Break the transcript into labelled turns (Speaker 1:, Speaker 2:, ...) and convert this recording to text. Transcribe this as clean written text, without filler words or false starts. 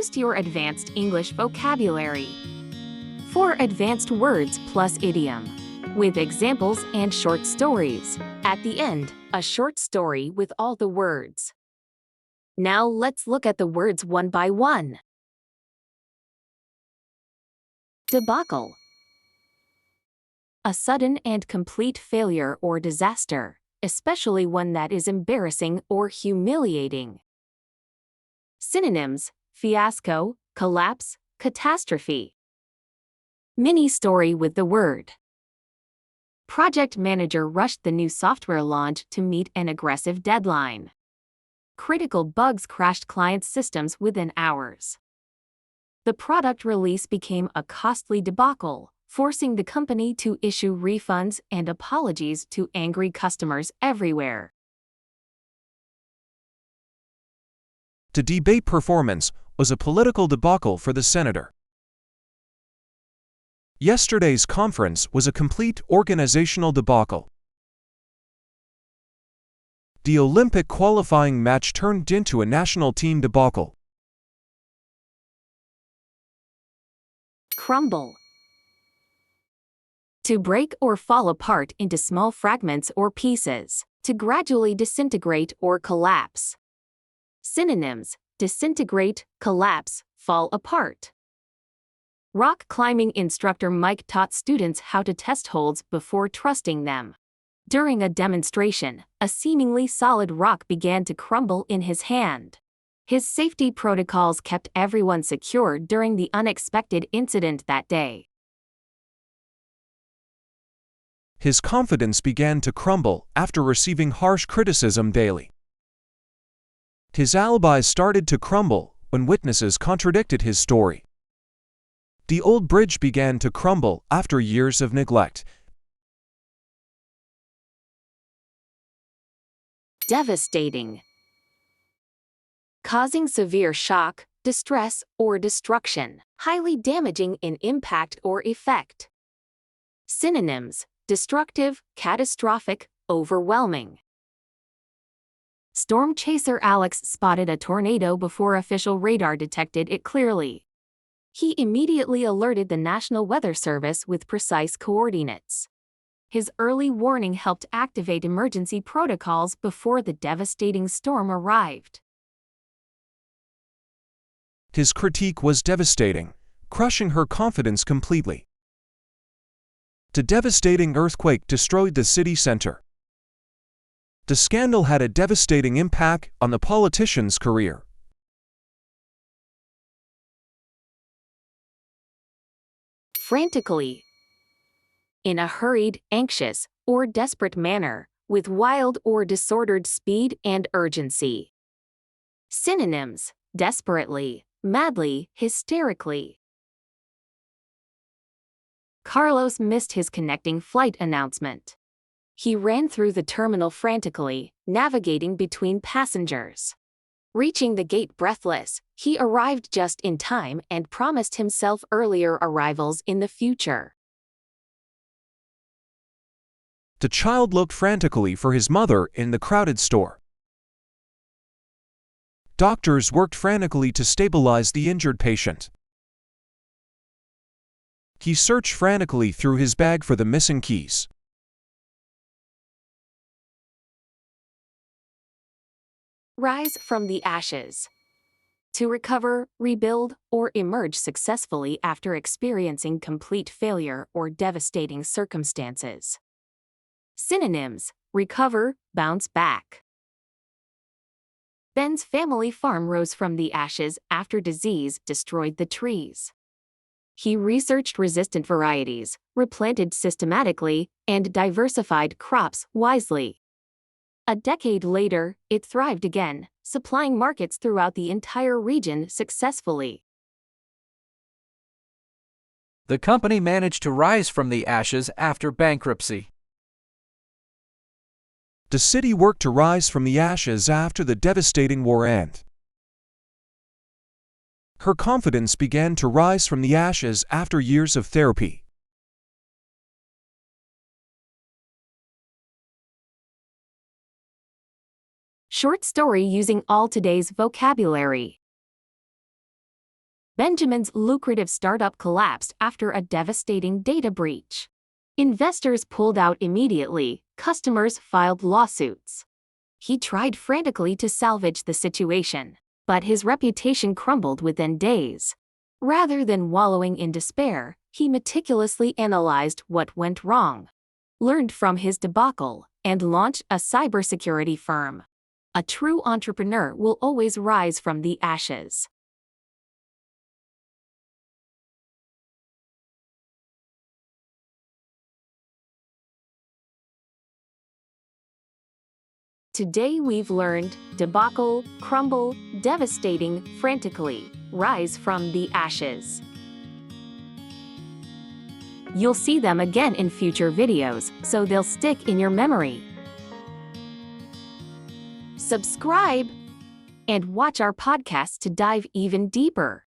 Speaker 1: Boost your advanced English vocabulary. 4 advanced words plus idiom, with examples and short stories. At the end, a short story with all the words. Now let's look at the words one by one. Debacle. A sudden and complete failure or disaster, especially one that is embarrassing or humiliating. Synonyms: fiasco, collapse, catastrophe. Mini story with the word. Project manager rushed the new software launch to meet an aggressive deadline. Critical bugs crashed clients' systems within hours. The product release became a costly debacle, forcing the company to issue refunds and apologies to angry customers everywhere.
Speaker 2: The debate performance was a political debacle for the senator. Yesterday's conference was a complete organizational debacle. The Olympic qualifying match turned into a national team debacle.
Speaker 1: Crumble. To break or fall apart into small fragments or pieces, to gradually disintegrate or collapse. Synonyms: disintegrate, collapse, fall apart. Rock climbing instructor Mike taught students how to test holds before trusting them. During a demonstration, a seemingly solid rock began to crumble in his hand. His safety protocols kept everyone secure during the unexpected incident that day.
Speaker 2: His confidence began to crumble after receiving harsh criticism daily. His alibi started to crumble when witnesses contradicted his story. The old bridge began to crumble after years of neglect.
Speaker 1: Devastating. Causing severe shock, distress, or destruction, highly damaging in impact or effect. Synonyms: destructive, catastrophic, overwhelming. Storm chaser Alex spotted a tornado before official radar detected it clearly. He immediately alerted the National Weather Service with precise coordinates. His early warning helped activate emergency protocols before the devastating storm arrived.
Speaker 2: His critique was devastating, crushing her confidence completely. The devastating earthquake destroyed the city center. The scandal had a devastating impact on the politician's career.
Speaker 1: Frantically. In a hurried, anxious, or desperate manner, with wild or disordered speed and urgency. Synonyms: desperately, madly, hysterically. Carlos missed his connecting flight announcement. He ran through the terminal frantically, navigating between passengers. Reaching the gate breathless, he arrived just in time and promised himself earlier arrivals in the future.
Speaker 2: The child looked frantically for his mother in the crowded store. Doctors worked frantically to stabilize the injured patient. He searched frantically through his bag for the missing keys.
Speaker 1: Rise from the ashes. To recover, rebuild, or emerge successfully after experiencing complete failure or devastating circumstances. Synonyms: recover, bounce back. Ben's family farm rose from the ashes after disease destroyed the trees. He researched resistant varieties, replanted systematically, and diversified crops wisely. A decade later, it thrived again, supplying markets throughout the entire region successfully.
Speaker 3: The company managed to rise from the ashes after bankruptcy.
Speaker 2: The city worked to rise from the ashes after the devastating war ended. Her confidence began to rise from the ashes after years of therapy.
Speaker 1: Short story using all today's vocabulary. Benjamin's lucrative startup collapsed after a devastating data breach. Investors pulled out immediately, customers filed lawsuits. He tried frantically to salvage the situation, but his reputation crumbled within days. Rather than wallowing in despair, he meticulously analyzed what went wrong, learned from his debacle, and launched a cybersecurity firm. A true entrepreneur will always rise from the ashes. Today we've learned debacle, crumble, devastating, frantically, rise from the ashes. You'll see them again in future videos, so they'll stick in your memory. Subscribe and watch our podcast to dive even deeper.